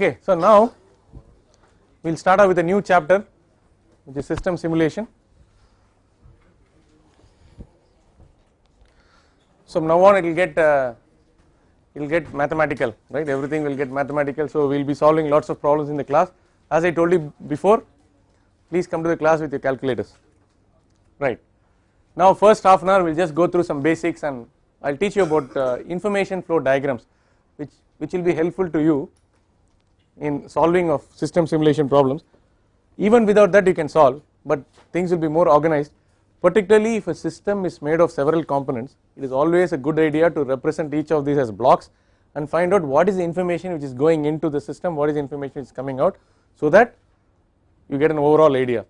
Okay, so now we will start off with a new chapter, which is system simulation. So now on it will get mathematical, right? Everything will get mathematical. So we will be solving lots of problems in the class. As I told you before, please come to the class with your calculators, right? Now first half an hour we will just go through some basics, and I will teach you about information flow diagrams, which will be helpful to you in solving of system simulation problems. Even without that you can solve, but things will be more organized. Particularly if a system is made of several components, it is always a good idea to represent each of these as blocks and find out what is the information which is going into the system, what is the information which is coming out, so that you get an overall idea.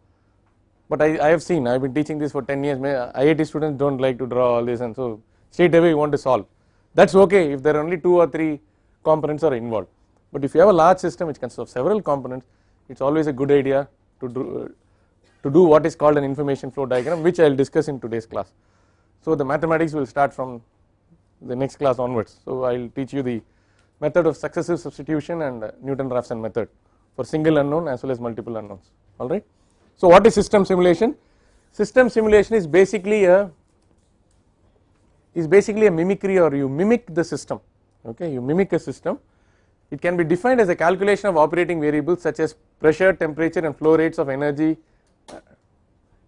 But I have seen, I have been teaching this for 10 years, IIT students do not like to draw all this, and so straight away you want to solve. That is okay if there are only 2 or 3 components are involved. But if you have a large system which consists of several components, it is always a good idea to do what is called an information flow diagram, which I will discuss in today's class. So the mathematics will start from the next class onwards. So I will teach you the method of successive substitution and Newton-Raphson method for single unknown as well as multiple unknowns, alright. So what is system simulation? System simulation is basically a mimicry, or you mimic the system, okay, you mimic a system. It can be defined as a calculation of operating variables such as pressure, temperature and flow rates of energy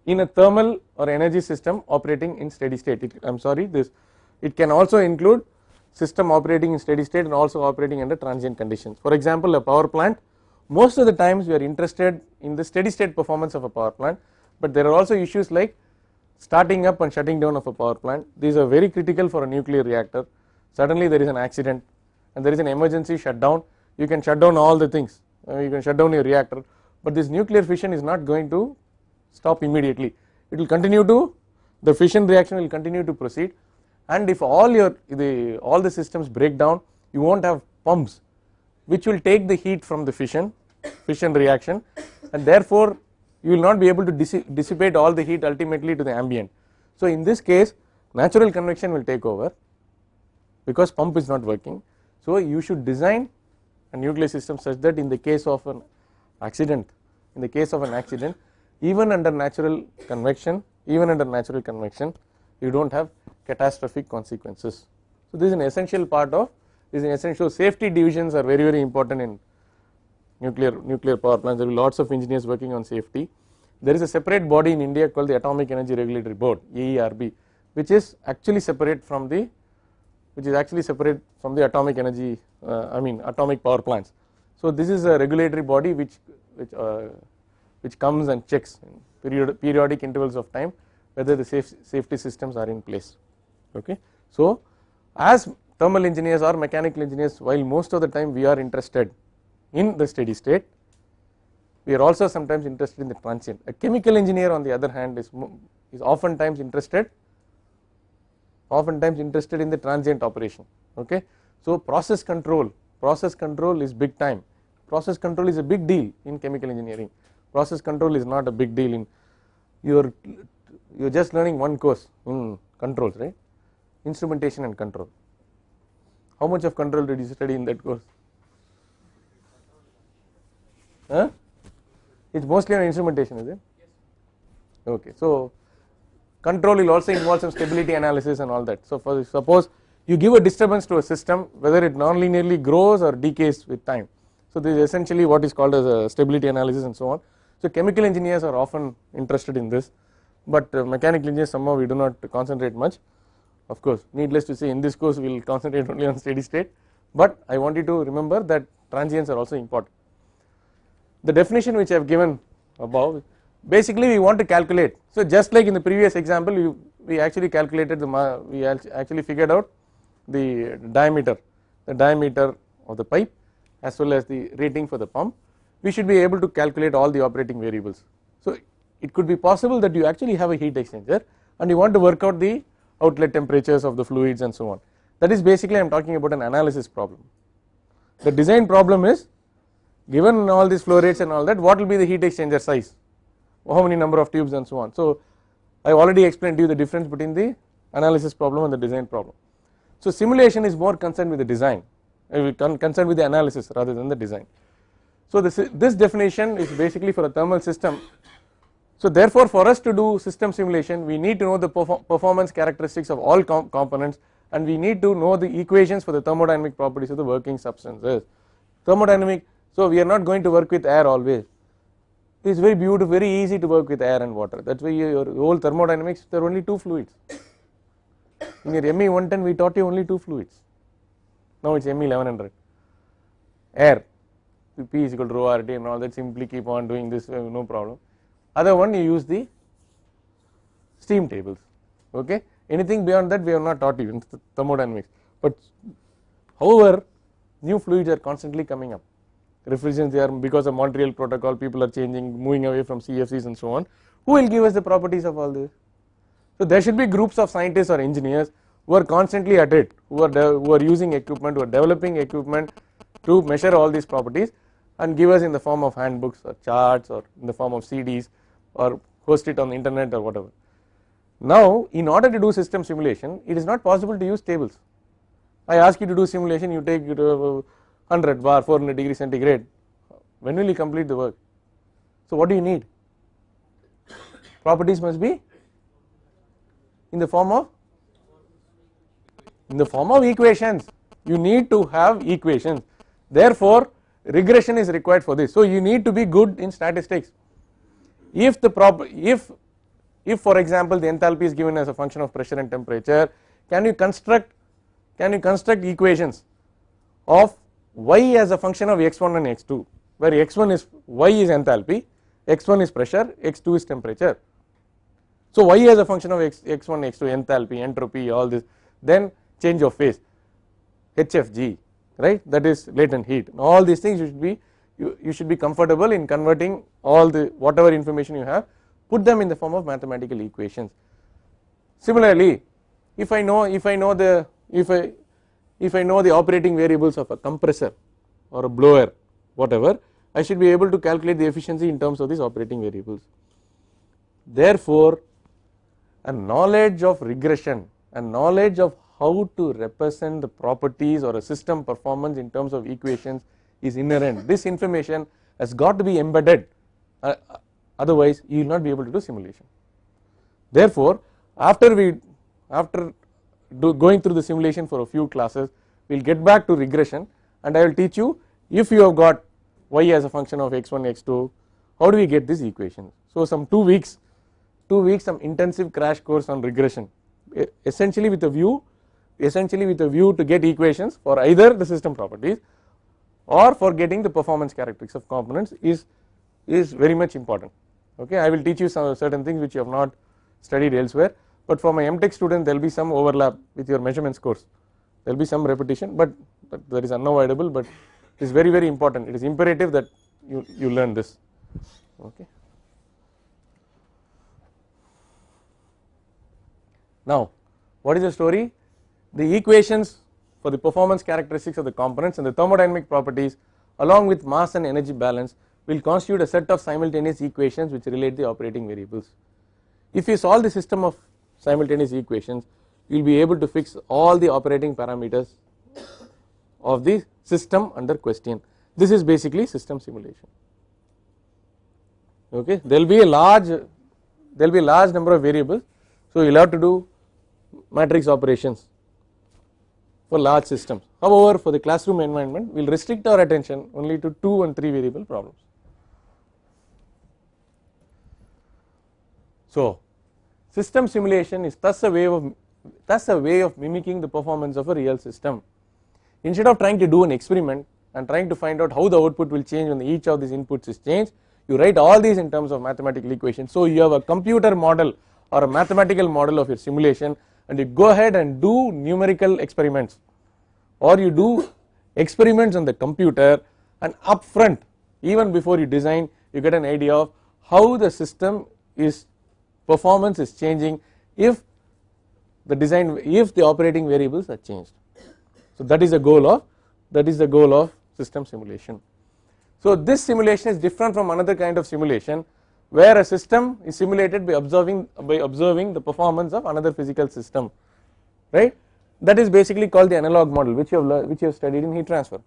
in a thermal or energy system operating in steady state. It can also include system operating in steady state and also operating under transient conditions. For example, a power plant, most of the times we are interested in the steady state performance of a power plant, but there are also issues like starting up and shutting down of a power plant. These are very critical for a nuclear reactor. Suddenly there is an accident and there is an emergency shutdown. You can shut down all the things, you can shut down your reactor, but this nuclear fission is not going to stop immediately. It will continue to, the fission reaction will continue to proceed, and if all the systems break down, you won't have pumps which will take the heat from the fission reaction, and therefore you will not be able to dissipate all the heat ultimately to the ambient. So in this case natural convection will take over because pump is not working. So you should design a nuclear system such that in the case of an accident, even under natural convection, you do not have catastrophic consequences. So this is an essential part of, safety divisions are very, very important in nuclear power plants. There will be lots of engineers working on safety. There is a separate body in India called the Atomic Energy Regulatory Board, AERB, which is actually separate from the atomic energy, atomic power plants. So this is a regulatory body which comes and checks in periodic intervals of time whether the safety systems are in place, okay. So as thermal engineers or mechanical engineers, while most of the time we are interested in the steady state, we are also sometimes interested in the transient. A chemical engineer on the other hand is oftentimes interested in the transient operation, okay. So process control is big time. Process control is a big deal in chemical engineering. Process control is not a big deal in, you're just learning one course in controls, right? Instrumentation and control. How much of control did you study in that course? Huh? It's mostly on instrumentation, is it? Yes. Okay, so control will also involve some stability analysis and all that. So for suppose you give a disturbance to a system, whether it non-linearly grows or decays with time. So this is essentially what is called as a stability analysis and so on. So chemical engineers are often interested in this, but mechanical engineers somehow we do not concentrate much. Of course, needless to say, in this course we will concentrate only on steady state, but I want you to remember that transients are also important. The definition which I have given above, basically we want to calculate. So just like in the previous example, we actually calculated we actually figured out the diameter of the pipe as well as the rating for the pump. We should be able to calculate all the operating variables. So it could be possible that you actually have a heat exchanger and you want to work out the outlet temperatures of the fluids and so on. That is basically I am talking about an analysis problem. The design problem is, given all these flow rates and all that, what will be the heat exchanger size, how many number of tubes and so on. So I have already explained to you the difference between the analysis problem and the design problem. So simulation is more concerned with the design, concerned with the analysis rather than the design. So this definition is basically for a thermal system. So therefore for us to do system simulation we need to know the performance characteristics of all components, and we need to know the equations for the thermodynamic properties of the working substances. Thermodynamic, so we are not going to work with air always. It is very beautiful, very easy to work with air and water. That's why your whole thermodynamics there are only two fluids. In your ME 110 we taught you only two fluids. Now it's ME 1100. Air, P is equal to rho RT and all that, simply keep on doing this, no problem. Other one you use the steam tables, okay. Anything beyond that we have not taught you in thermodynamics, but however new fluids are constantly coming up. Refrigerants, they are, because of Montreal protocol people are changing, moving away from CFCs and so on. Who will give us the properties of all this? So there should be groups of scientists or engineers who are constantly at it, who are using equipment, who are developing equipment to measure all these properties and give us in the form of handbooks or charts or in the form of CDs or host it on the internet or whatever. Now in order to do system simulation it is not possible to use tables. I ask you to do simulation, you take 100 bar 400 degrees centigrade, when will you complete the work? So what do you need? Properties must be in the form of equations. You need to have equations, therefore regression is required for this. So you need to be good in statistics. If for example the enthalpy is given as a function of pressure and temperature, can you construct equations of y as a function of x1 and x2, where x1 is y is enthalpy, x1 is pressure, x2 is temperature. So y as a function of x1, x2, enthalpy, entropy, all this, then change of phase, HFG, right, that is latent heat. All these things you should be comfortable in converting all the whatever information you have, put them in the form of mathematical equations. Similarly, if I know the operating variables of a compressor or a blower, whatever, I should be able to calculate the efficiency in terms of these operating variables. Therefore a knowledge of regression, a knowledge of how to represent the properties or a system performance in terms of equations is inherent. This information has got to be embedded, otherwise you will not be able to do simulation. Therefore after going through the simulation for a few classes, we will get back to regression and I will teach you, if you have got y as a function of x1, x2, how do we get these equations. So some 2 weeks some intensive crash course on regression, essentially with a view to get equations for either the system properties or for getting the performance characteristics of components is very much important, okay. I will teach you some certain things which you have not studied elsewhere, but for my MTech students there will be some overlap with your measurements course, there will be some repetition, but that is unavoidable, but it is very, very important, it is imperative that you learn this, okay. Now what is the story? The equations for the performance characteristics of the components and the thermodynamic properties along with mass and energy balance will constitute a set of simultaneous equations which relate the operating variables. If you solve the system of simultaneous equations, you will be able to fix all the operating parameters of the system under question. This is basically system simulation, okay. There will be a large number of variables, so you will have to do matrix operations for large systems. However, for the classroom environment we will restrict our attention only to 2 and 3 variable problems. So system simulation is thus a way of mimicking the performance of a real system. Instead of trying to do an experiment and trying to find out how the output will change when each of these inputs is changed, you write all these in terms of mathematical equations. So you have a computer model or a mathematical model of your simulation, and you go ahead and do numerical experiments, or you do experiments on the computer, and upfront, even before you design, you get an idea of how the system performance is changing if the operating variables are changed. So that is the goal of system simulation. So this simulation is different from another kind of simulation where a system is simulated by observing the performance of another physical system, right. That is basically called the analog model, which you have studied in heat transfer,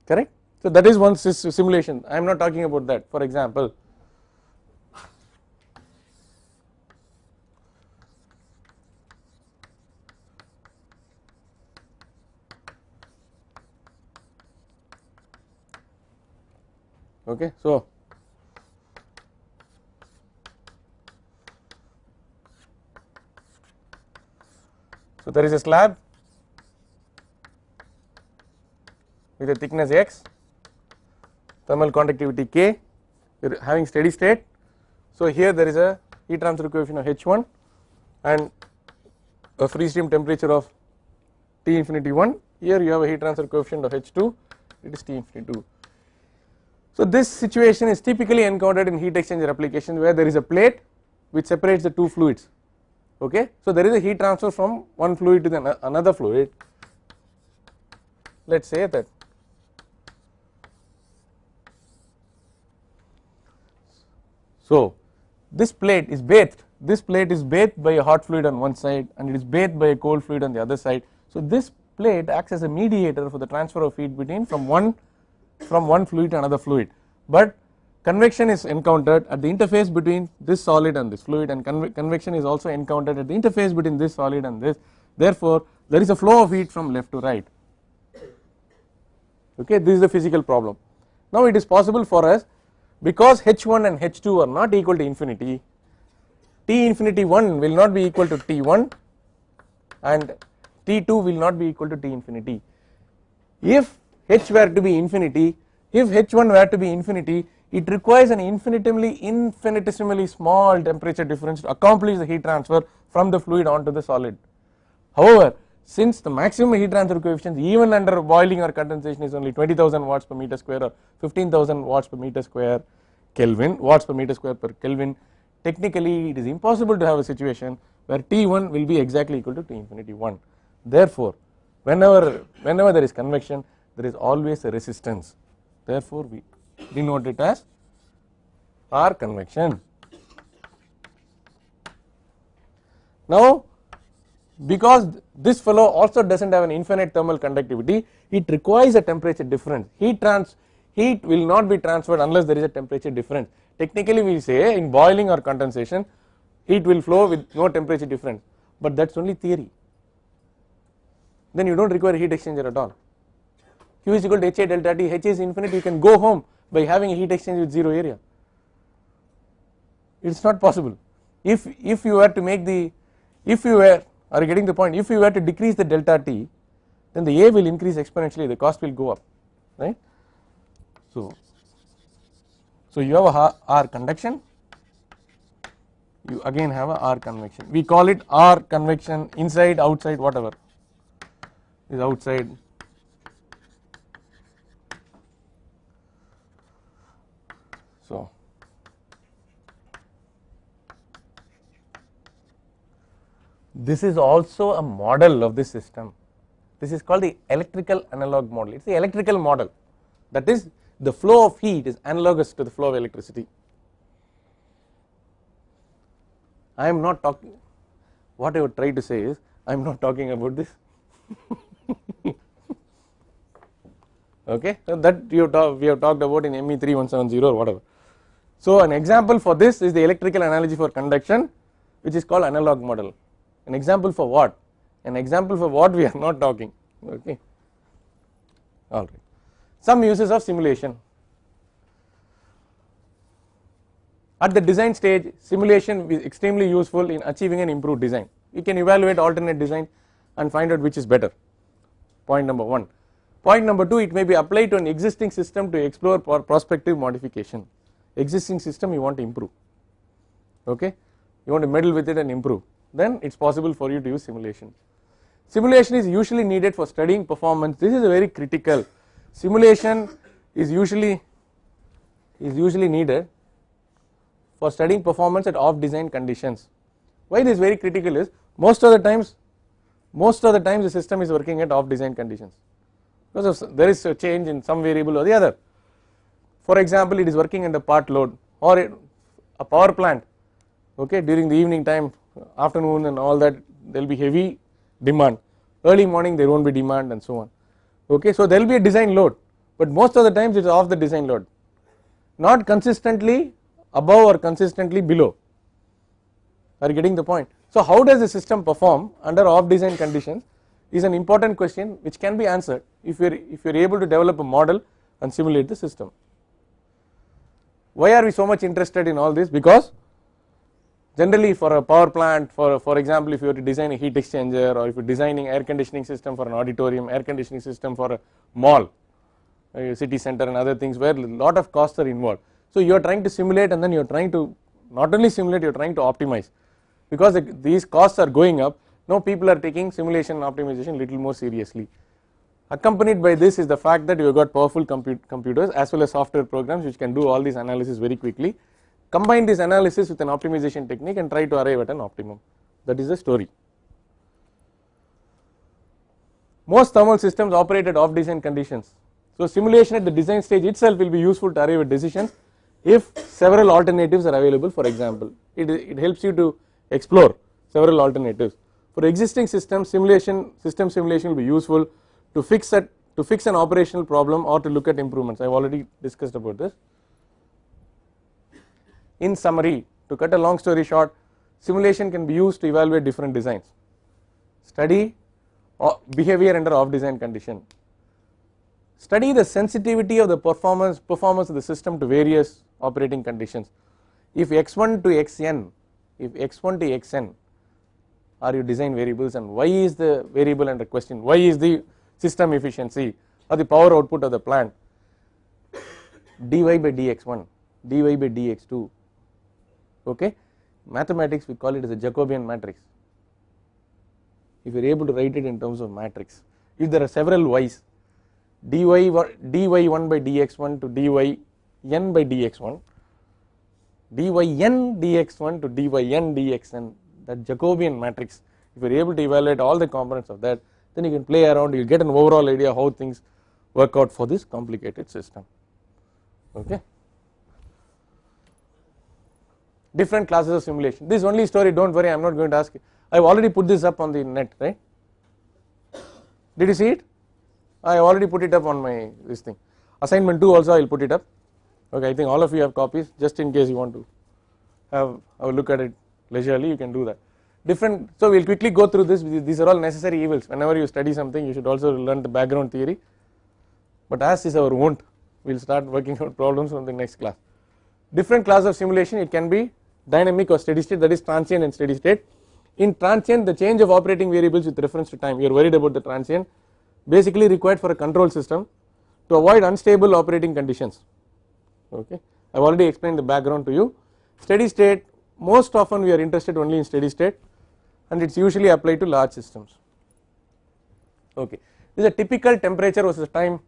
correct. So that is one simulation. I am not talking about that. For example, okay, so there is a slab with a thickness x, thermal conductivity K, we are having steady state. So here there is a heat transfer coefficient of H1 and a free stream temperature of T infinity 1. Here you have a heat transfer coefficient of H2, it is T infinity 2. So this situation is typically encountered in heat exchanger applications where there is a plate which separates the two fluids. Okay, so there is a heat transfer from one fluid to another fluid. Let us say that. So this plate is bathed. This plate is bathed by a hot fluid on one side and it is bathed by a cold fluid on the other side. So this plate acts as a mediator for the transfer of heat between from one fluid to another fluid, but convection is encountered at the interface between this solid and this fluid, and convection is also encountered at the interface between this solid and this. Therefore there is a flow of heat from left to right. Okay, this is the physical problem. Now it is possible for us, because H1 and H2 are not equal to infinity, T infinity 1 will not be equal to T1 and T2 will not be equal to T infinity. If H were to be infinity, if H1 were to be infinity, it requires an infinitesimally small temperature difference to accomplish the heat transfer from the fluid onto the solid. However, since the maximum heat transfer coefficient even under boiling or condensation is only 20,000 watts per meter square or 15,000 watts per meter square Kelvin, watts per meter square per Kelvin, technically it is impossible to have a situation where T1 will be exactly equal to T infinity 1. Therefore, whenever there is convection, there is always a resistance. Therefore we denote it as R convection. Now because this fellow also does not have an infinite thermal conductivity, it requires a temperature difference. Heat will not be transferred unless there is a temperature difference. Technically we say in boiling or condensation heat will flow with no temperature difference, but that is only theory. Then you do not require a heat exchanger at all. Q is equal to HA delta T, H is infinite, you can go home by having a heat exchange with zero area. It is not possible. If you were to make the, are you getting the point? If you were to decrease the delta T, then the A will increase exponentially, the cost will go up, right. So you have a R conduction, you again have a R convection. We call it R convection, inside, outside, whatever is outside. So this is also a model of this system. This is called the electrical analog model. It is the electrical model, that is the flow of heat is analogous to the flow of electricity. I am not talking, what I would try to say is I am not talking about this. Okay, so that we have talked about in ME 3170 or whatever. So an example for this is the electrical analogy for conduction, which is called analog model. An example for what? An example for what we are not talking. Okay, all right. Some uses of simulation. At the design stage, simulation is extremely useful in achieving an improved design. You can evaluate alternate design and find out which is better. Point number 1. Point number 2, it may be applied to an existing system to explore prospective modification. Existing system you want to improve, okay, you want to meddle with it and improve, then it is possible for you to use simulation. Simulation is usually needed for studying performance. This is a very critical. Simulation is usually needed for studying performance at off design conditions. Why this is very critical is most of the times the system is working at off design conditions because there is a change in some variable or the other. For example, it is working under part load or a power plant, okay, during the evening time, afternoon and all that, there will be heavy demand. Early morning there won't be demand and so on. Okay, so there will be a design load, but most of the times it is off the design load, not consistently above or consistently below. Are you getting the point? So how does the system perform under off design conditions is an important question which can be answered if you are able to develop a model and simulate the system. Why are we so much interested in all this? Because generally for a power plant, for example, if you were to design a heat exchanger, or if you are designing air conditioning system for an auditorium, air conditioning system for a mall, a city center and other things where a lot of costs are involved. So you are trying to simulate, and then you are trying to not only simulate, you are trying to optimize, because these costs are going up. Now people are taking simulation and optimization little more seriously. Accompanied by this is the fact that you have got powerful computers as well as software programs which can do all these analysis very quickly. Combine this analysis with an optimization technique and try to arrive at an optimum. That is the story. Most thermal systems operate at off design conditions. So simulation at the design stage itself will be useful to arrive at decisions if several alternatives are available. For example, it helps you to explore several alternatives. For existing systems, system simulation will be useful to fix an operational problem or to look at improvements. I have already discussed about this. In summary, to cut a long story short, simulation can be used to evaluate different designs, study behavior under off design condition, study the sensitivity of the performance of the system to various operating conditions. If x1 to xn, are your design variables, and y is the variable under question, y is the system efficiency or the power output of the plant, dy by dx1, dy by dx2. Okay, mathematics we call it as a Jacobian matrix. If you are able to write it in terms of matrix, if there are several y's, dy1 by dx1 to dyn by dx1, dyn dx1 to dyn dxn, that Jacobian matrix, if you are able to evaluate all the components of that, then you can play around, you will get an overall idea how things work out for this complicated system. Okay. Different classes of simulation. This is only story, don't worry, I am not going to ask you. I have already put this up on the net, right? Did you see it? I have already put it up on my this thing. Assignment 2 also I will put it up. Okay, I think all of you have copies, just in case you want to have a look at it leisurely, you can do that. Different, so we will quickly go through this. These are all necessary evils. Whenever you study something, you should also learn the background theory. But as is our wont, we will start working out problems from the next class. Different class of simulation, it can be dynamic or steady state, that is transient and steady state. In transient, the change of operating variables with reference to time, you are worried about the transient, basically required for a control system to avoid unstable operating conditions. Okay, I have already explained the background to you. Steady state, most often we are interested only in steady state, and it is usually applied to large systems. Okay, this is a typical temperature versus time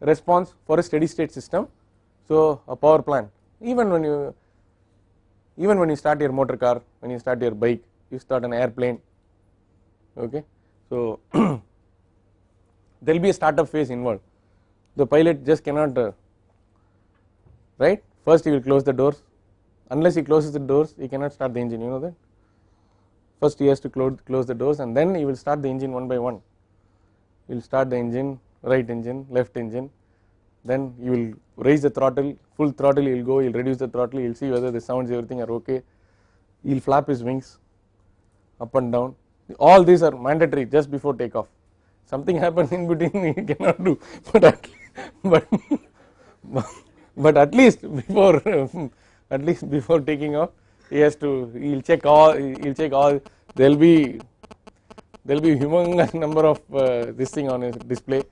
response for a steady state system. So a power plant, even when you start your motor car, when you start your bike, you start an airplane. Okay, so there will be a startup phase involved. The pilot just cannot right, first he will close the doors. Unless he closes the doors, he cannot start the engine, you know that. First he has to close the doors, and then he will start the engine one by one. He will start the engine, right engine, left engine, then you will raise the throttle, full throttle he will go, he will reduce the throttle, he will see whether the sounds everything are okay, he will flap his wings up and down. All these are mandatory just before takeoff. Something happens in between he cannot do, but at least before taking off, he will check all, there will be humongous number of this thing on his display.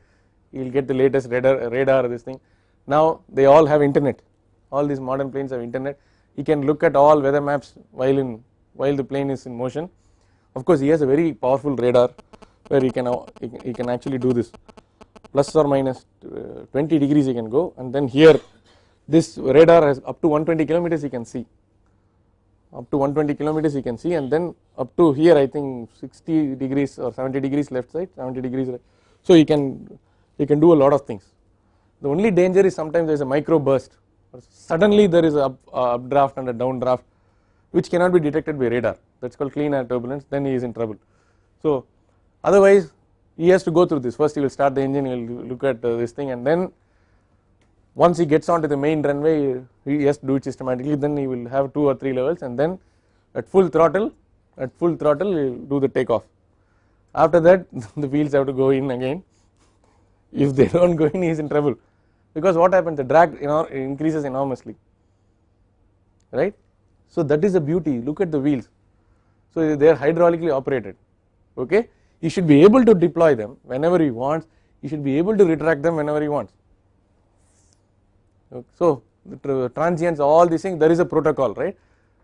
He will get the latest radar this thing. Now they all have internet, all these modern planes have internet. He can look at all weather maps while the plane is in motion. Of course he has a very powerful radar where he can actually do this, plus or minus 20 degrees he can go, and then here this radar has up to 120 kilometers he can see, up to 120 kilometers he can see, and then up to here I think 60 degrees or 70 degrees left side, 70 degrees right. So he can do a lot of things. The only danger is sometimes there is a micro burst, suddenly there is a updraft and a downdraft which cannot be detected by radar, that is called clean air turbulence, then he is in trouble. So otherwise he has to go through this. First he will start the engine, he will look at this thing, and then once he gets onto the main runway he has to do it systematically. Then he will have 2 or 3 levels, and then at full throttle he will do the takeoff. After that the wheels have to go in again. If they don't go in, he is in trouble, because what happens, the drag increases enormously, right. So that is the beauty. Look at the wheels. So they are hydraulically operated. Okay, he should be able to deploy them whenever he wants. He should be able to retract them whenever he wants. So the transients, all these things, there is a protocol, right.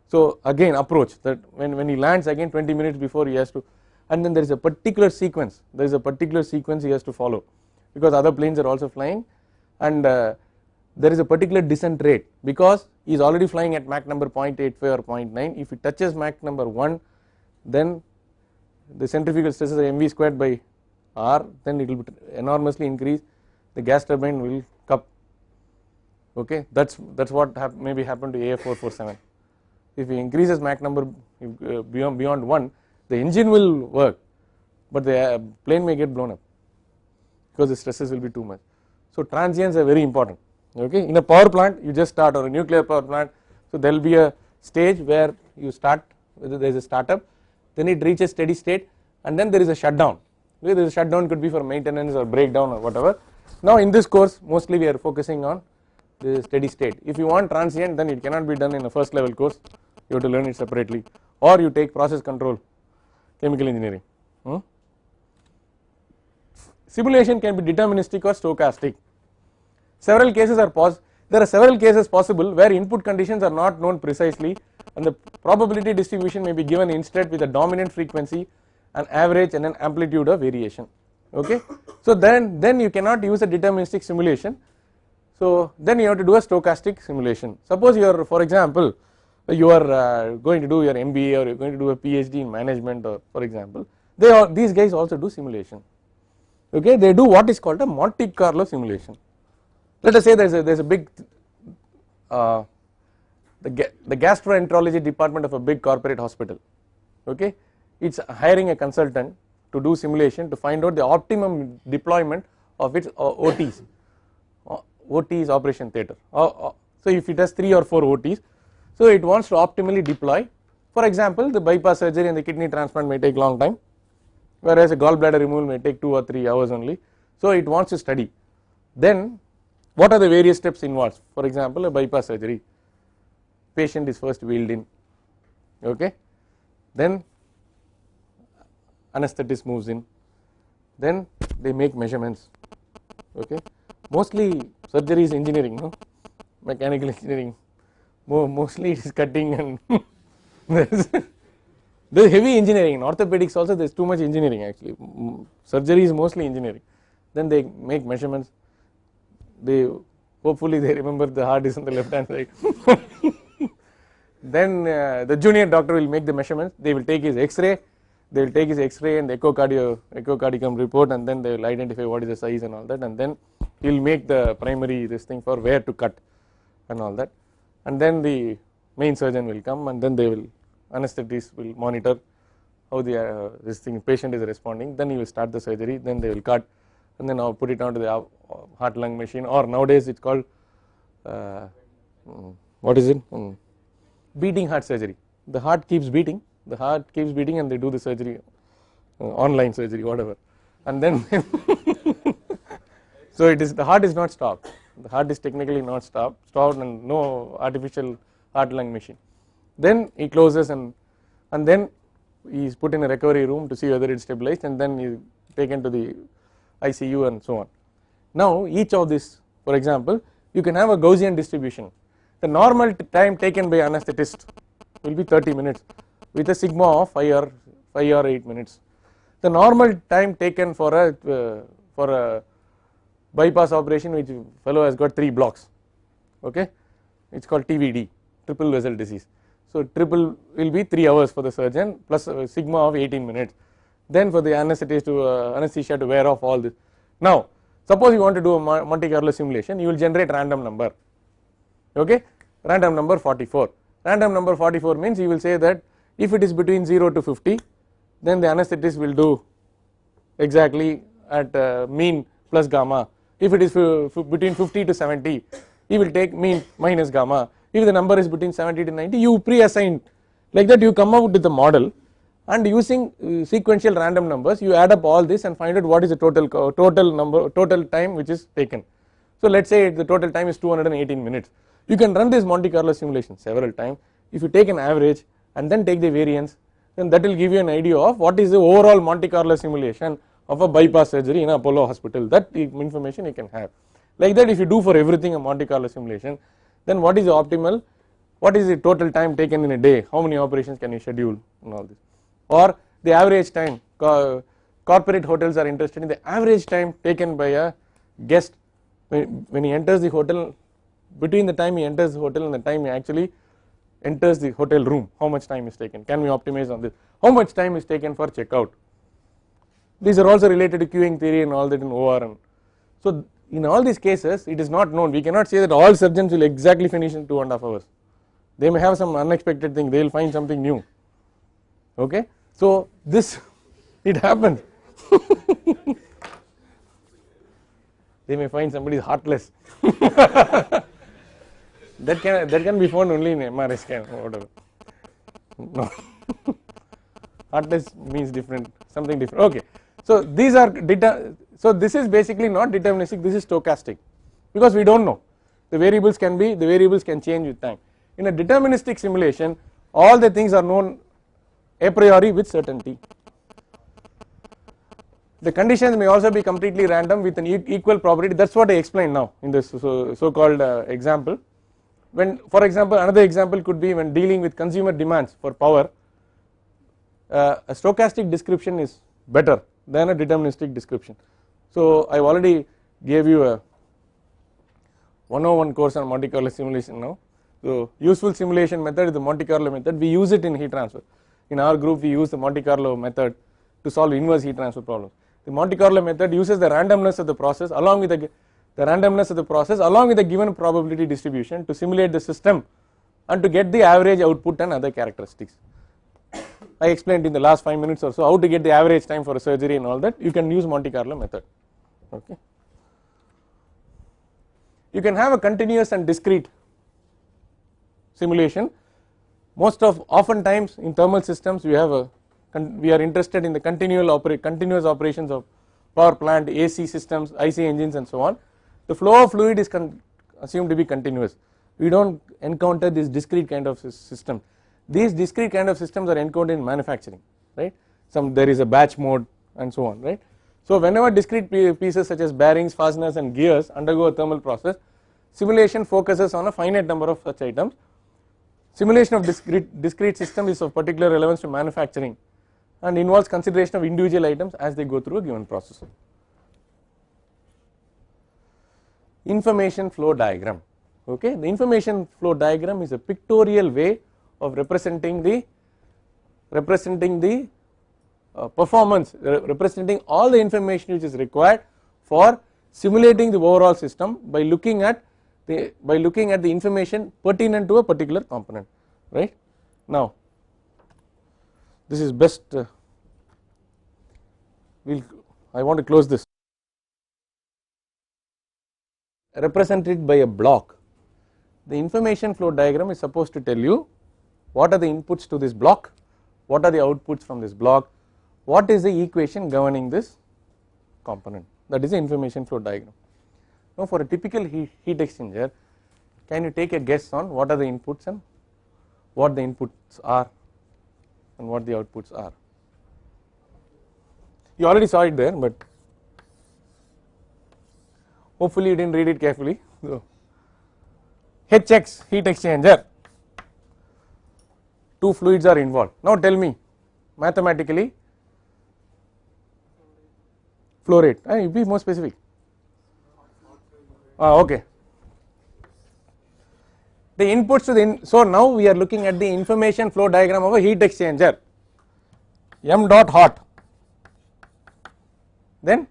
So again, approach that when he lands, again 20 minutes before he has to, and then there is a particular sequence. There is a particular sequence he has to follow, because other planes are also flying, and there is a particular descent rate, because he is already flying at Mach number 0.85 or 0.9. If he touches Mach number 1, then the centrifugal stresses are mv squared by r, then it will enormously increase, the gas turbine will cup. Okay, that's what maybe happened to AF447. If he increases Mach number beyond 1, the engine will work, but the plane may get blown up, because the stresses will be too much. So transients are very important. Okay, in a power plant you just start, or a nuclear power plant, so there will be a stage where you start, there is a startup, then it reaches steady state, and then there is a shutdown. Okay, there is a shutdown, could be for maintenance or breakdown or whatever. Now in this course mostly we are focusing on the steady state. If you want transient, then it cannot be done in a first level course, you have to learn it separately, or you take process control, chemical engineering. Simulation can be deterministic or stochastic. Several cases are there are several cases possible where input conditions are not known precisely, and the probability distribution may be given instead with a dominant frequency, an average, and an amplitude of variation. Okay, so then you cannot use a deterministic simulation. So then you have to do a stochastic simulation. Suppose you are, for example, you are going to do your MBA, or you are going to do a PhD in management, or for example, these guys also do simulation. Okay, they do what is called a Monte Carlo simulation. Let us say there is a big the gastroenterology department of a big corporate hospital. Okay, it's hiring a consultant to do simulation to find out the optimum deployment of its OTs. OT is operation theatre. So if it has 3 or 4 OTs, so it wants to optimally deploy. For example, the bypass surgery and the kidney transplant may take long time, whereas a gallbladder removal may take 2 or 3 hours only. So it wants to study. Then what are the various steps involved? For example, a bypass surgery, patient is first wheeled in. Okay, then anesthetist moves in, then they make measurements. Okay, mostly surgery is engineering, no, mechanical engineering. Mostly it is cutting, and there is heavy engineering. In orthopedics also there is too much engineering actually. Surgery is mostly engineering. Then they make measurements. Hopefully they remember the heart is on the left hand side. Then the junior doctor will make the measurements. They will take his X-ray. They will take his X-ray and the echocardiograph report, and then they will identify what is the size and all that, and then he will make the primary this thing for where to cut and all that, and then the main surgeon will come, and then they will, anesthetist will monitor how the this thing patient is responding. Then he will start the surgery. Then they will cut, and then put it onto the heart lung machine, or nowadays it's called what is it, beating heart surgery. The heart keeps beating, and they do the surgery, online surgery, whatever, and then so it is, the heart is not stopped. The heart is technically not stopped, and no artificial heart lung machine. Then he closes, and then he is put in a recovery room to see whether it is stabilized, and then he is taken to the ICU and so on. Now each of this, for example, you can have a Gaussian distribution. The normal time taken by anesthetist will be 30 minutes with a sigma of 5 or 8 minutes. The normal time taken for a bypass operation, which fellow has got 3 blocks, okay, it's called TVD, triple vessel disease. So triple will be 3 hours for the surgeon plus a sigma of 18 minutes. Then for the anesthetist to anesthesia to wear off all this. Now suppose you want to do a Monte Carlo simulation, you will generate random number, okay, random number 44. Random number 44 means you will say that if it is between 0 to 50, then the anesthetist will do exactly at mean plus gamma. If it is between 50 to 70, he will take mean minus gamma. If the number is between 70 to 90, you pre-assign, like that you come up with the model, and using sequential random numbers you add up all this and find out what is the total time which is taken. So let us say the total time is 218 minutes. You can run this Monte Carlo simulation several times. If you take an average and then take the variance, then that will give you an idea of what is the overall Monte Carlo simulation of a bypass surgery in Apollo hospital. That information you can have. Like that, if you do for everything a Monte Carlo simulation, then what is the optimal, what is the total time taken in a day, how many operations can you schedule and all this, or the average time. Corporate hotels are interested in the average time taken by a guest when he enters the hotel, between the time he enters the hotel and the time he actually enters the hotel room, how much time is taken, can we optimize on this, how much time is taken for checkout. These are also related to queuing theory and all that in OR. So in all these cases it is not known, we cannot say that all surgeons will exactly finish in 2.5 hours, they may have some unexpected thing, they will find something new, okay. So this it happens. They may find somebody is heartless. that can be found only in MRI scan or whatever. No. Heartless means different, something different. Okay. So these are so this is basically not deterministic, this is stochastic, because we don't know. The variables can change with time. In a deterministic simulation, all the things are known a priori with certainty. The conditions may also be completely random with an equal probability. That is what I explained now in this so called example. When, for example, another example could be when dealing with consumer demands for power, a stochastic description is better than a deterministic description. So I have already gave you a 101 course on Monte Carlo simulation now. So useful simulation method is the Monte Carlo method, we use it in heat transfer. In our group we use the Monte Carlo method to solve inverse heat transfer problems. The Monte Carlo method uses the randomness of the process along with the given probability distribution to simulate the system and to get the average output and other characteristics. I explained in the last 5 minutes or so how to get the average time for a surgery and all that. You can use Monte Carlo method. Okay. You can have a continuous and discrete simulation. Oftentimes in thermal systems we are interested in the continuous operations of power plant, AC systems, IC engines and so on. The flow of fluid is assumed to be continuous. We do not encounter this discrete kind of system. These discrete kind of systems are encountered in manufacturing, right. There is a batch mode and so on, right. So whenever discrete pieces such as bearings, fasteners and gears undergo a thermal process, simulation focuses on a finite number of such items. Simulation of discrete system is of particular relevance to manufacturing and involves consideration of individual items as they go through a given process. Information flow diagram. Okay, the information flow diagram is a pictorial way of representing the performance, representing all the information which is required for simulating the overall system by looking at the information pertinent to a particular component, right. Now this is best, I want to close this, represented by a block. The information flow diagram is supposed to tell you what are the inputs to this block, what are the outputs from this block, what is the equation governing this component, that is the information flow diagram. Now for a typical heat exchanger, can you take a guess on what are the inputs and what the inputs are and what the outputs are? You already saw it there, but hopefully you did not read it carefully. So, HX heat exchanger, two fluids are involved. Now tell me mathematically flow rate, you be more specific. Okay. The inputs to the so now we are looking at the information flow diagram of a heat exchanger. M dot hot, then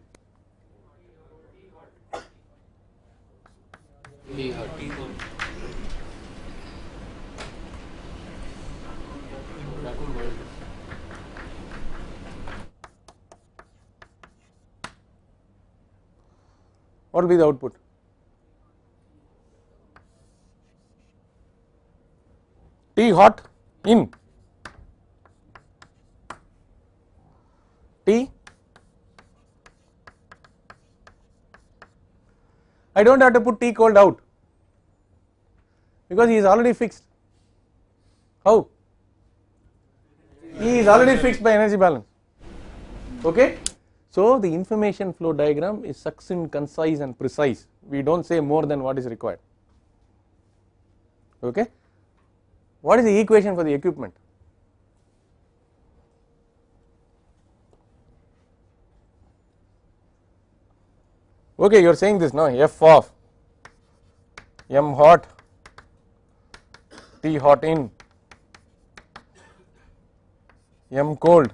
What will be the output? T hot in T, I do not have to put T cold out because he is already fixed. How? He is already fixed by energy balance. Okay. So the information flow diagram is succinct, concise and precise. We do not say more than what is required. Okay. What is the equation for the equipment? Okay, you are saying this now, F of m hot T hot in m cold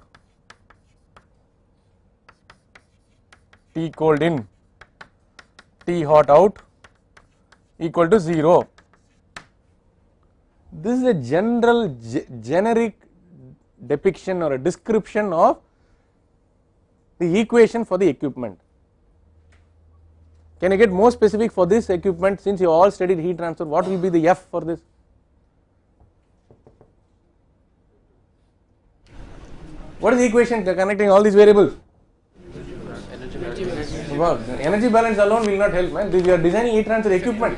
T cold in T hot out equal to 0. This is a general generic depiction or a description of the equation for the equipment. Can you get more specific for this equipment? Since you all studied heat transfer, what will be the F for this? What is the equation connecting all these variables? Well, energy balance alone will not help, man. You are designing heat transfer equipment.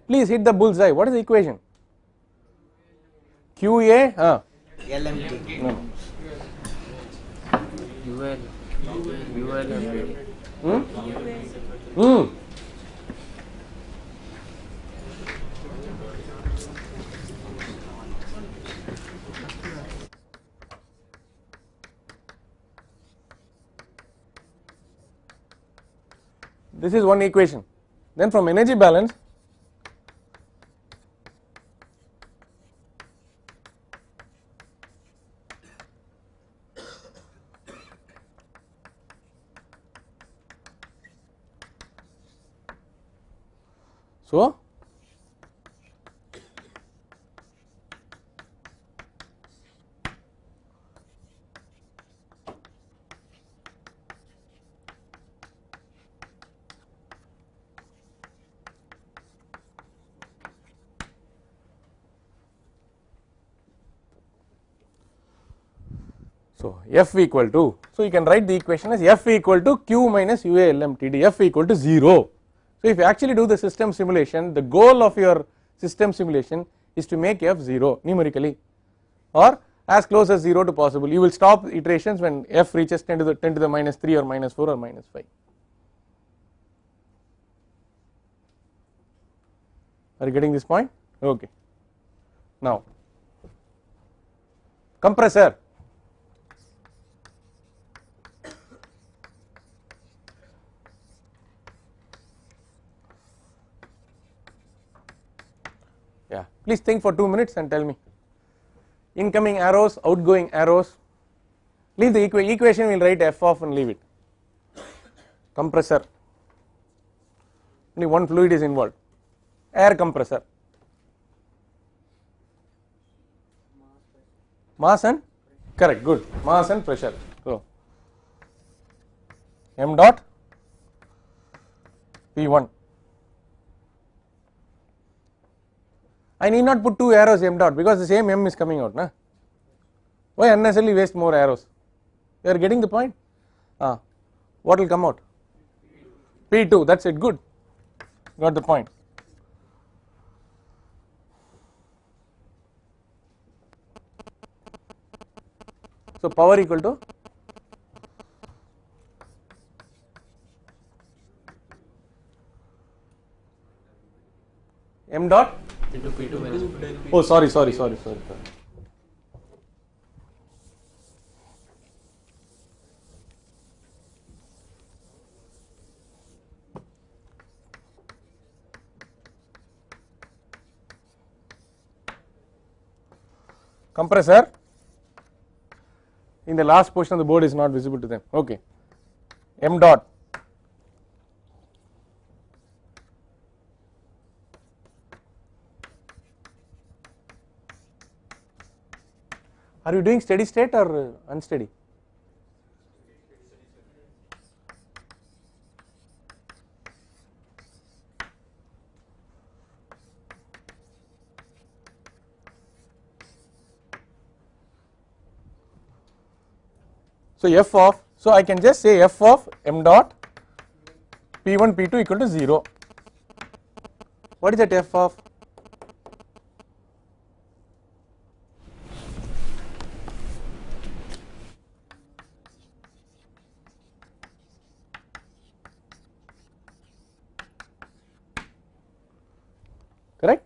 Please hit the bullseye. What is the equation? QA LMT. no. This is one equation. Then from energy balance, so F equal to, so you can write the equation as F equal to Q minus UA LMTD, F equal to 0. So if you actually do the system simulation, the goal of your system simulation is to make F 0 numerically or as close as 0 to possible. You will stop iterations when F reaches 10 to the minus 3 or minus 4 or minus 5. Are you getting this point? Okay. Now compressor. Yeah, please think for 2 minutes and tell me. Incoming arrows, outgoing arrows. Leave the equation, we will write F of and leave it. Compressor. Only one fluid is involved. Air compressor. Mass and correct, good. Mass and pressure. So m dot P1. I need not put 2 arrows m dot because the same m is coming out. Na? Why unnecessarily waste more arrows? You are getting the point? What will come out? P2, that's it, good. Got the point. So power equal to m dot Into P2 minus P2. oh sorry. Compressor, in the last portion of the board is not visible to them. Okay, m dot are you doing steady state or unsteady? So f of, so I can just say f of m dot p1 p2 equal to 0. What is that f of? Correct?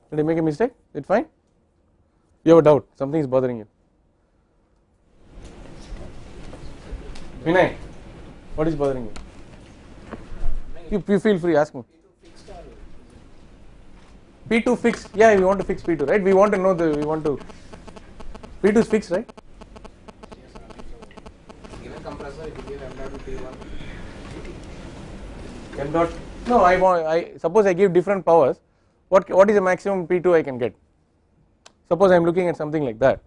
Did I make a mistake? Is it fine? You have a doubt, something is bothering you. Vinay, what is bothering you? You feel free, ask me. P2 fixed, yeah, we want to fix P2, right? We want to know P2 is fixed, right? Given compressor, if you give m dot to P1, M dot, no, suppose I give different powers, what is the maximum P2 I can get? Suppose I am looking at something like that.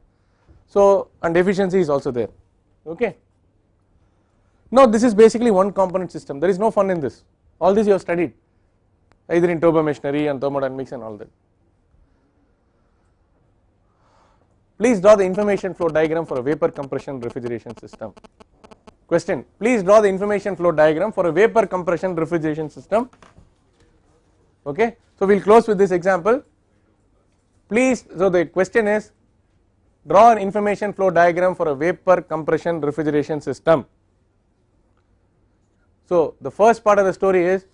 So, and efficiency is also there, okay. Now this is basically one component system, there is no fun in this, all this you have studied, either in turbomachinery and thermodynamics and all that. Please draw the information flow diagram for a vapor compression refrigeration system. Question, please draw the information flow diagram for a vapor compression refrigeration system. Okay, so we will close with this example. Please, so the question is, draw an information flow diagram for a vapor compression refrigeration system. So the first part of the story is,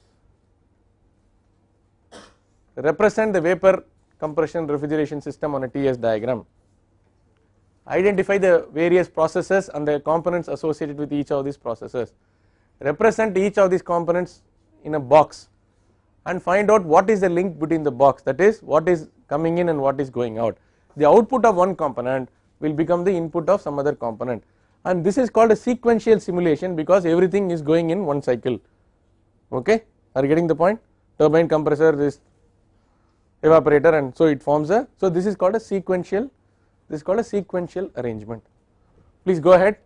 represent the vapor compression refrigeration system on a TS diagram. Identify the various processes and the components associated with each of these processes. Represent each of these components in a box and find out what is the link between the box, that is what is coming in and what is going out. The output of one component will become the input of some other component, and this is called a sequential simulation because everything is going in one cycle. Okay, are you getting the point? Turbine, compressor, this evaporator, and so it forms a, so this is called a sequential, this is called a sequential arrangement. Please go ahead,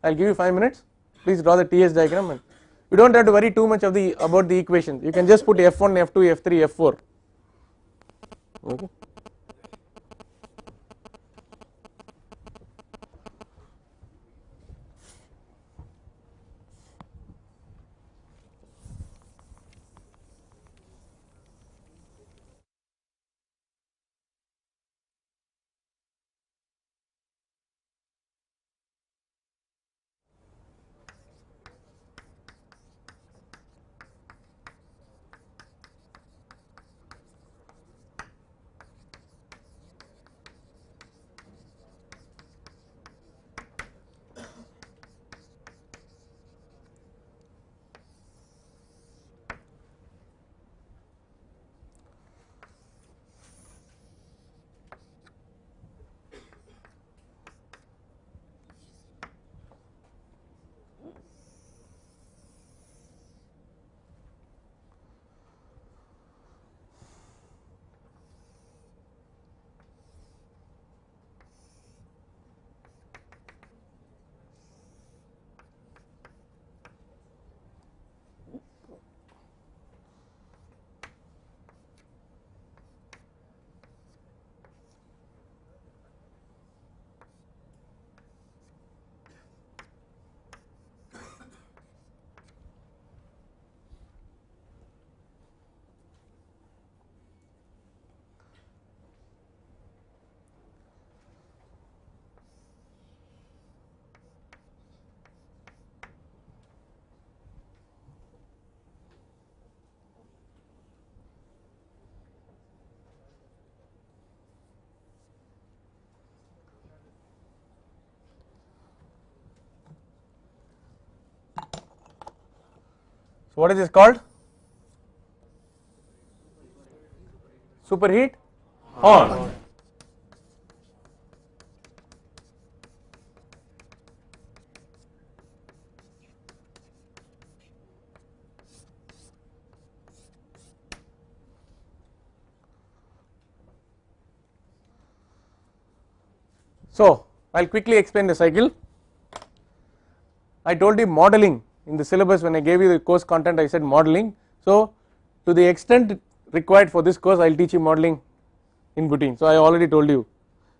I will give you 5 minutes, please draw the TS diagram, and you do not have to worry too much about the equations, you can just put F1, F2, F3, F4. Okay. So what is this called? Superheat on. So I will quickly explain the cycle. I told you modeling in the syllabus, when I gave you the course content I said modeling. So to the extent required for this course I will teach you modeling in between. So I already told you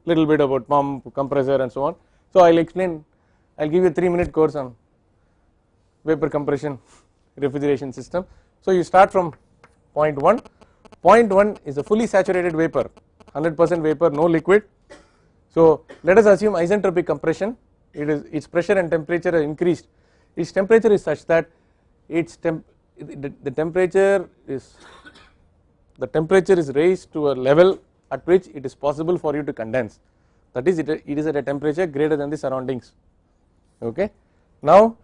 little bit about pump, compressor and so on. So I will explain, I will give you a 3-minute course on vapor compression refrigeration system. So you start from point 1. Point 1 is a fully saturated vapor, 100% vapor, no liquid. So let us assume isentropic compression, its pressure and temperature are increased. Its temperature is such that the temperature is raised to a level at which it is possible for you to condense, that is it is at a temperature greater than the surroundings. Okay. Now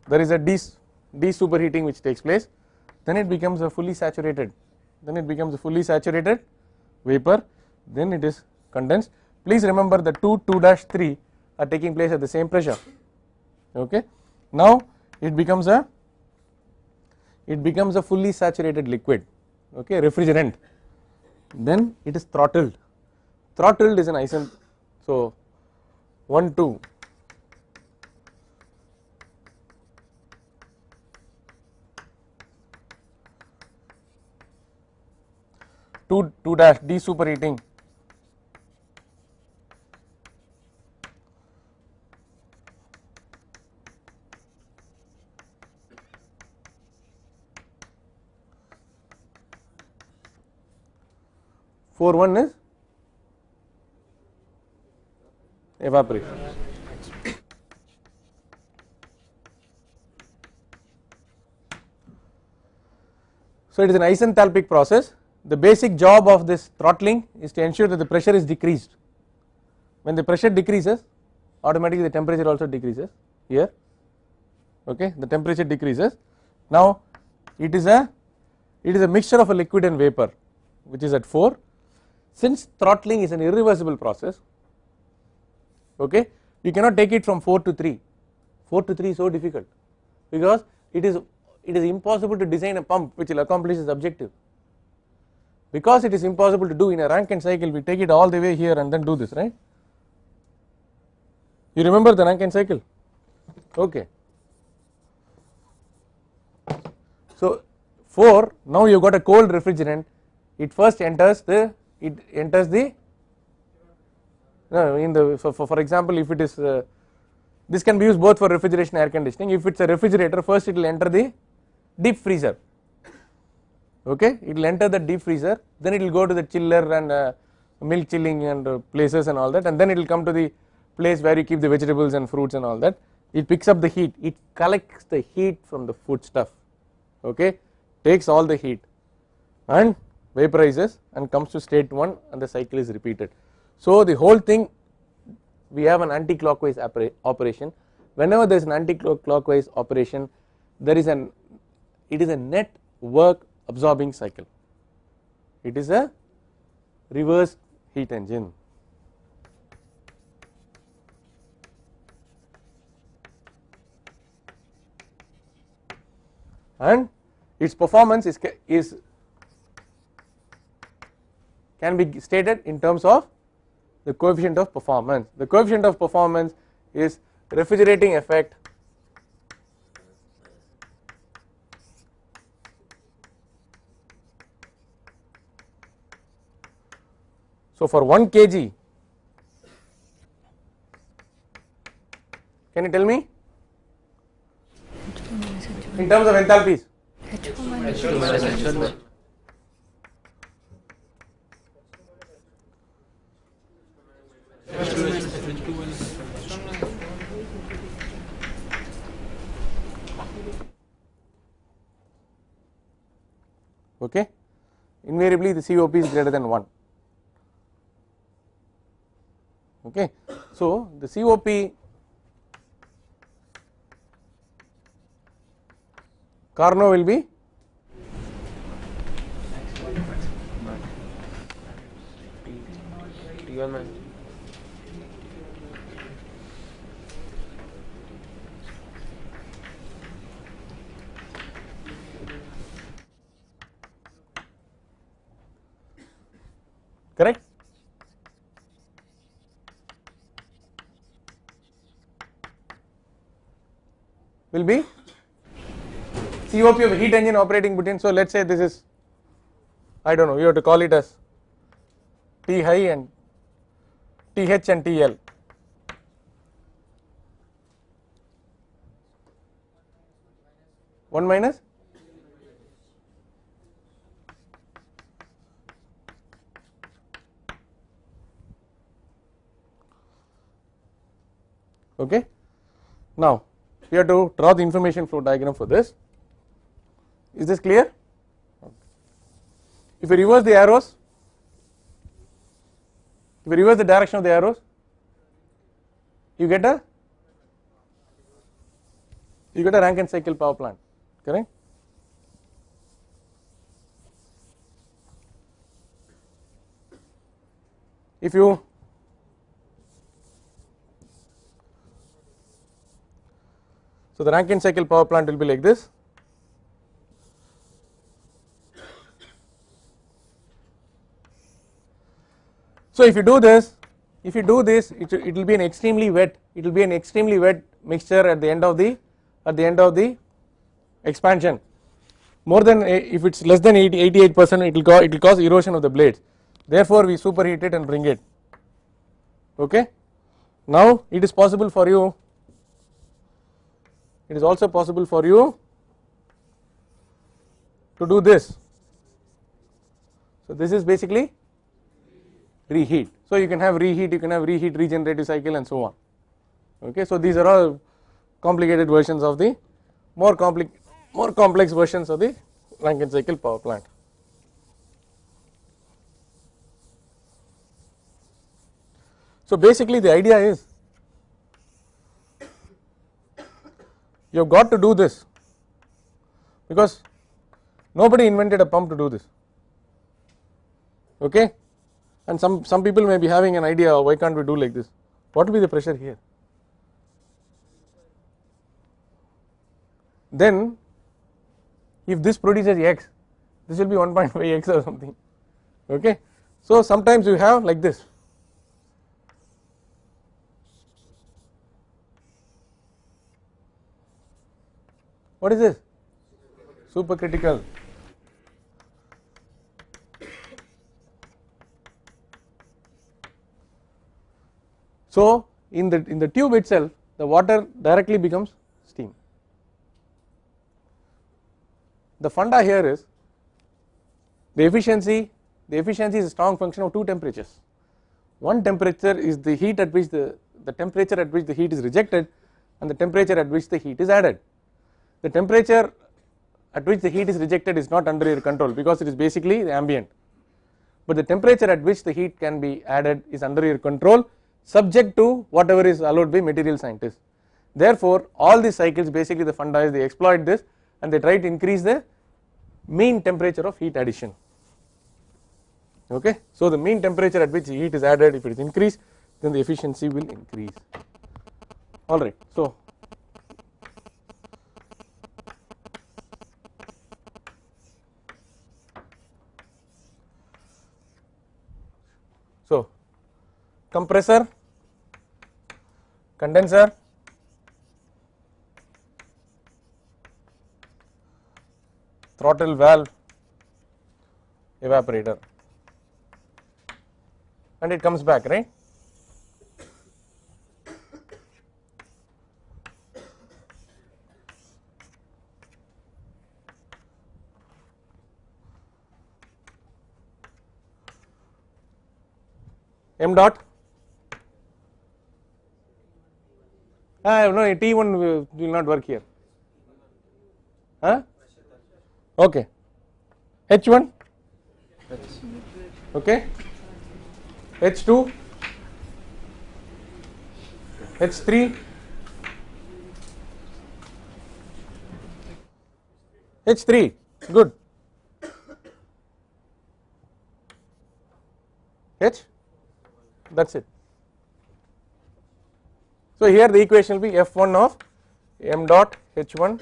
there is a de-superheating which takes place, then it becomes a fully saturated vapor, then it is condensed. Please remember the 2-3 are taking place at the same pressure. Okay. Now it becomes a fully saturated liquid, okay, refrigerant. Then it is throttled. Throttled is an ison. So 1 2 2 dash de-superheating, four one is evaporation. So it is an isenthalpic process. The basic job of this throttling is to ensure that the pressure is decreased. When the pressure decreases, automatically the temperature also decreases here. Okay, the temperature decreases. Now it is a mixture of a liquid and vapor, which is at 4. Since throttling is an irreversible process, okay, you cannot take it from 4 to 3. 4 to 3 is so difficult because it is impossible to design a pump which will accomplish this objective. Because it is impossible to do in a Rankine cycle, we take it all the way here and then do this, right? You remember the Rankine cycle? Okay. So 4, now you got a cold refrigerant, it first enters the for example, if it is this can be used both for refrigeration and air conditioning. If it is a refrigerator, first it will enter the deep freezer. Okay, it will enter the deep freezer, then it will go to the chiller and milk chilling and places and all that, and then it will come to the place where you keep the vegetables and fruits and all that. It picks up the heat, it collects the heat from the food stuff, okay, takes all the heat and vaporizes and comes to state 1 and the cycle is repeated. So the whole thing, we have an anti-clockwise operation. Whenever there is an anti-clockwise operation, it is a net work absorbing cycle. It is a reverse heat engine. And its performance can be stated in terms of the coefficient of performance. The coefficient of performance is refrigerating effect so for 1 kg, can you tell me in terms of enthalpies? Okay, invariably the COP is greater than 1. Okay, so the COP Carnot will be T1 max. correct. Will be COP of a heat engine operating between, so let us say this is, I do not know, you have to call it as T high and TH and TL. One minus okay. Now we have to draw the information flow diagram for this. Is this clear? If you reverse the arrows, if you reverse the direction of the arrows, you get a Rankine cycle power plant, correct? If you so the Rankine cycle power plant will be like this. So if you do this, it will be an extremely wet mixture at the end of the expansion. More than if it's less than 88%, it will cause erosion of the blades. Therefore, we superheat it and bring it. Okay. Now it is possible for you. It is also possible for you to do this. So this is basically reheat. So you can have reheat, regenerative cycle and so on. Okay, so these are all complicated versions of the more complex versions of the Rankine cycle power plant. So basically the idea is you have got to do this because nobody invented a pump to do this. Okay. And some people may be having an idea, why can't we do like this? What will be the pressure here? Then if this produces X, this will be 1.5 X or something. Okay. So sometimes you have like this. What is this? Supercritical. So in the tube itself, the water directly becomes steam. The funda here is the efficiency is a strong function of two temperatures. One temperature is the heat at which the temperature at which the heat is rejected, and the temperature at which the heat is added. The temperature at which the heat is rejected is not under your control because it is basically the ambient, but the temperature at which the heat can be added is under your control, subject to whatever is allowed by material scientists. Therefore all these cycles, basically the funda is they exploit this and they try to increase the mean temperature of heat addition. Okay, so the mean temperature at which heat is added, if it is increased, then the efficiency will increase. Alright, so compressor, condenser, throttle valve, evaporator, and it comes back, right? M dot. No, T1 will not work here. Huh? Okay. H1. Okay. H2. H3. H3. Good. H. That's it. So here the equation will be F1 of m dot H1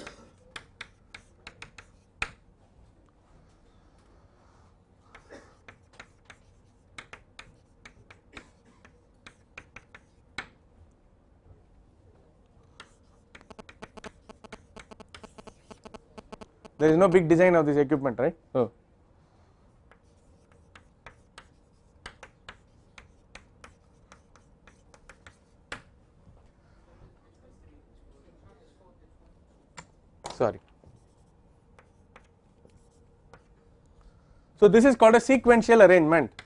there is no big design of this equipment, right? So sorry. So this is called a sequential arrangement.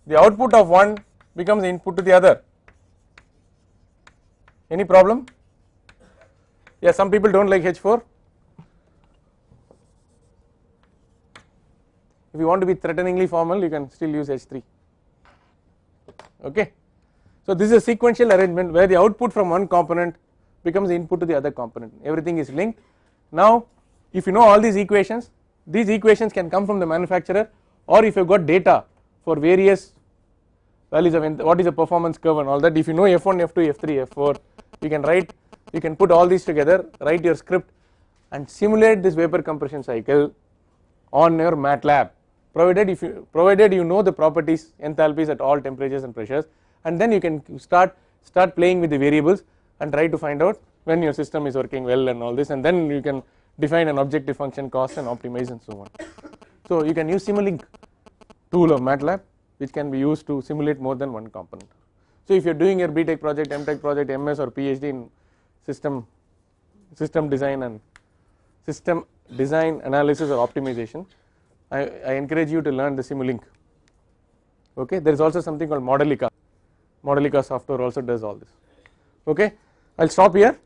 The output of one becomes input to the other. Any problem? Yeah, some people don't like H4. If you want to be threateningly formal, you can still use H3. Okay. So this is a sequential arrangement where the output from one component becomes input to the other component. Everything is linked. Now, if you know all these equations can come from the manufacturer, or if you have got data for various values of what is the performance curve and all that. If you know F1, F2, F3, F4, you can put all these together, write your script and simulate this vapor compression cycle on your MATLAB, provided you know the properties, enthalpies at all temperatures and pressures, and then you can start playing with the variables and try to find out when your system is working well and all this, and then you can define an objective function, cost and optimize and so on. So you can use Simulink tool of MATLAB, which can be used to simulate more than one component. So if you are doing your BTech project, MTech project, MS or PhD in system design and system design analysis or optimization, I encourage you to learn the Simulink. Okay, there is also something called Modelica. Modelica software also does all this. Okay, I will stop here.